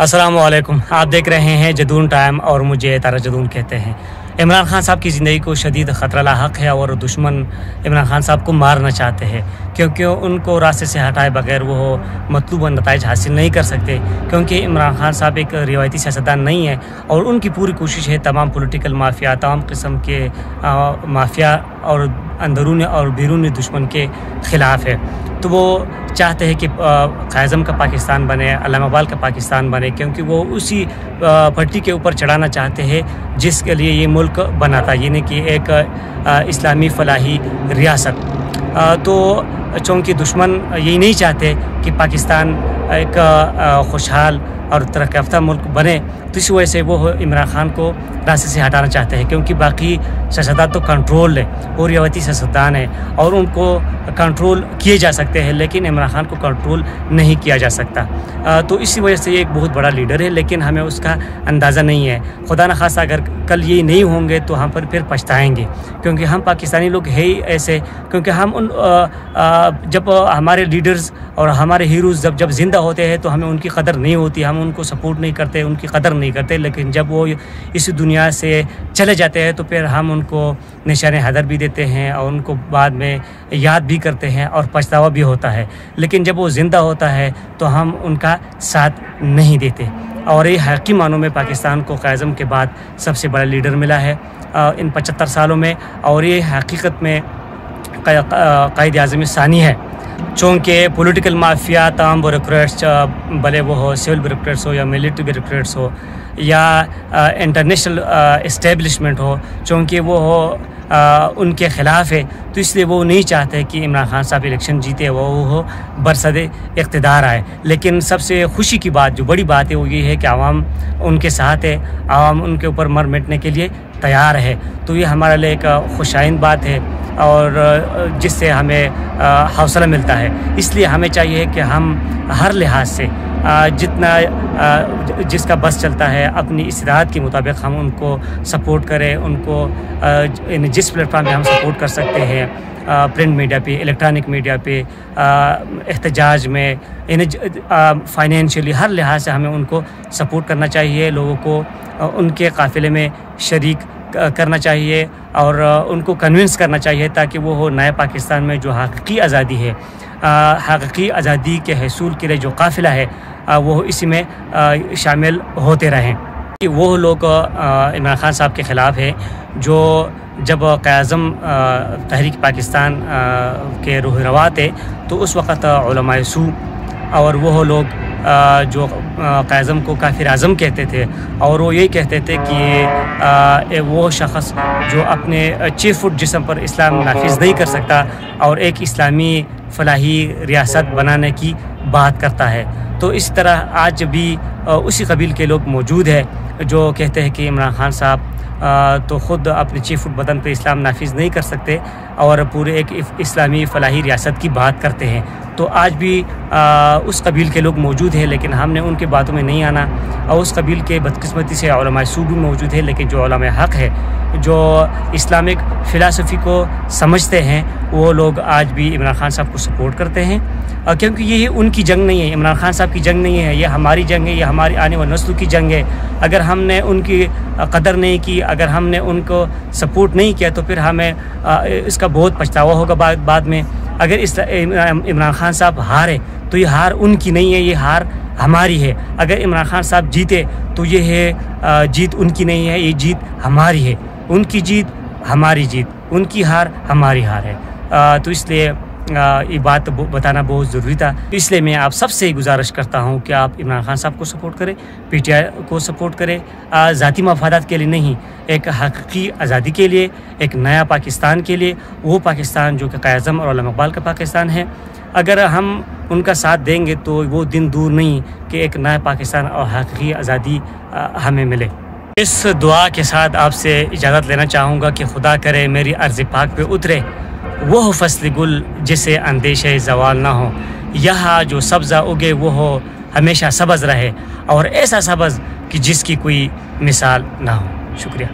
अस्सलाम वालेकुम। आप देख रहे हैं जदून टाइम और मुझे तारा जदून कहते हैं। इमरान खान साहब की ज़िंदगी को शदीद ख़तरा लाहक है और दुश्मन इमरान खान साहब को मारना चाहते हैं, क्योंकि उनको रास्ते से हटाए बगैर वो मतलूबा नताइज हासिल नहीं कर सकते, क्योंकि इमरान खान साहब एक रिवायती सियासतदान नहीं है और उनकी पूरी कोशिश है तमाम पॉलिटिकल माफिया, तमाम किस्म के माफिया और अंदरूनी और बैरूनी दुश्मन के ख़िलाफ़ है। तो वो चाहते हैं कि क़ाइज़म का पाकिस्तान बने, अल्लामा इक़बाल का पाकिस्तान बने, क्योंकि वो उसी पट्टी के ऊपर चढ़ाना चाहते हैं जिसके लिए ये मुल्क बना था, यानी कि एक इस्लामी फ़लाही रियासत। तो चूँकि दुश्मन यही नहीं चाहते कि पाकिस्तान एक खुशहाल और तरक्की याफ्ता मुल्क बने, तो इस वजह से वो इमरान खान को रास्ते से हटाना चाहते हैं, क्योंकि बाकी सियासतदान तो कंट्रोल है, वो रिवायती सियासतदान है और उनको कंट्रोल किए जा सकते हैं, लेकिन इमरान खान को कंट्रोल नहीं किया जा सकता। तो इसी वजह से ये एक बहुत बड़ा लीडर है, लेकिन हमें उसका अंदाज़ा नहीं है। खुदा न खासा अगर कल ये नहीं होंगे तो हम पर फिर पछताएंगे, क्योंकि हम पाकिस्तानी लोग हैं ही ऐसे, क्योंकि हम जब हमारे लीडर्स और हमारे हीरोज़ जब ज़िंदा होते हैं तो हमें उनकी कदर नहीं होती, हम उनको सपोर्ट नहीं करते, उनकी कदर नहीं करते, लेकिन जब वो इस दुनिया से चले जाते हैं तो फिर हम उनको निशान हैदर भी देते हैं और उनको बाद में याद भी करते हैं और पछतावा भी होता है। लेकिन जब वो ज़िंदा होता है तो हम उनका साथ नहीं देते, और ये हकीकी मानों में पाकिस्तान को क़ाइज़म के बाद सबसे बड़ा लीडर मिला है इन 75 सालों में, और ये हकीकत में क़ाइद आज़म सानी है। चूँकि पॉलिटिकल माफिया, तमाम ब्यूरोक्रेट्स, भले वो हो सिविल ब्यूरोक्रेट्स हो या मिलिट्री ब्यूरोक्रेट्स हो या इंटरनेशनल इस्टेब्लिशमेंट हो, चूँकि वो हो उनके ख़िलाफ़ है, तो इसलिए वो नहीं चाहते कि इमरान खान साहब इलेक्शन जीते, वो बरसदे इक़्तिदार आए। लेकिन सबसे खुशी की बात, जो बड़ी बात है, वो ये है कि आवाम उनके साथ है, आवाम उनके ऊपर मर मिटने के लिए तैयार है। तो ये हमारे लिए एक खुशाइन बात है और जिससे हमें हौसला मिलता है। इसलिए हमें चाहिए कि हम हर लिहाज से जितना जिसका बस चलता है अपनी इस्तिताअत के मुताबिक हम उनको सपोर्ट करें, उनको जिस प्लेटफॉर्म पे हम सपोर्ट कर सकते हैं, प्रिंट मीडिया पे, इलेक्ट्रॉनिक मीडिया पे, एहतजाज में, फाइनेंशियली हर लिहाज से हमें उनको सपोर्ट करना चाहिए, लोगों को उनके काफ़िले में शरीक करना चाहिए और उनको कन्विंस करना चाहिए, ताकि वो हो नए पाकिस्तान में जो हकीकी आज़ादी है, हकीकी आज़ादी के हसूल के लिए जो काफ़िला है, वो इसी में शामिल होते रहें। वो लोग इमरान खान साहब के ख़िलाफ़ है जो जब क़याज़म तहरीक पाकिस्तान के रूह रवा थे, तो उस वक़्त उलमाए सू और वो लोग जो क़याज़म को काफ़िर आज़म कहते थे, और वो यही कहते थे कि वो शख़्स जो अपने 6 फुट जिस्म पर इस्लाम नाफिज़ नहीं कर सकता और एक इस्लामी फ़लाही रियासत बनाने की बात करता है। तो इस तरह आज भी उसी कबील के लोग मौजूद हैं जो कहते हैं कि इमरान खान साहब तो ख़ुद अपने 6 फुट बदन पर इस्लाम नाफिज़ नहीं कर सकते और पूरे एक इस्लामी फ़लाही रियासत की बात करते हैं। तो आज भी उस कबील के लोग मौजूद हैं, लेकिन हमने उनके बातों में नहीं आना, और उस कबील के बदकिस्मती से उलमाए सू भी मौजूद है, लेकिन जो उलमाए हक़ है, जो इस्लामिक फ़िलासफ़ी को समझते हैं, वो लोग आज भी इमरान खान साहब को सपोर्ट करते हैं, क्योंकि ये उनकी जंग नहीं है, इमरान खान साहब की जंग नहीं है, ये हमारी जंग है, ये हमारी आने वाली नस्लों की जंग है। अगर हमने उनकी कदर नहीं की, अगर हमने उनको सपोर्ट नहीं किया, तो फिर हमें इसका बहुत पछतावा होगा बाद में। अगर इमरान खान साहब हारे तो ये हार उनकी नहीं है, ये हार हमारी है। अगर इमरान खान साहब जीते तो ये है जीत उनकी नहीं है, ये जीत हमारी है। उनकी जीत हमारी जीत, उनकी हार हमारी हार है। तो इसलिए ये बात बताना बहुत ज़रूरी था। इसलिए मैं आप सबसे गुजारिश करता हूँ कि आप इमरान खान साहब को सपोर्ट करें, PTI को सपोर्ट करें, ज़ाती मफादात के लिए नहीं, एक हकीकी आज़ादी के लिए, एक नया पाकिस्तान के लिए, वो पाकिस्तान जो कि क़याज़म और अल्लामा इक़बाल का पाकिस्तान है। अगर हम उनका साथ देंगे तो वो दिन दूर नहीं कि एक नया पाकिस्तान और हकीकी आज़ादी हमें मिले। इस दुआ के साथ आपसे इजाज़त लेना चाहूँगा कि खुदा करे मेरी अर्ज़ पाक पे उतरे वो फसल गुल जिसे अंदेशे ज़वाल ना हो, यहाँ जो सब्ज़ा उगे वो हो हमेशा सब्ज़ रहे, और ऐसा सब्ज़ कि जिसकी कोई मिसाल ना हो। शुक्रिया।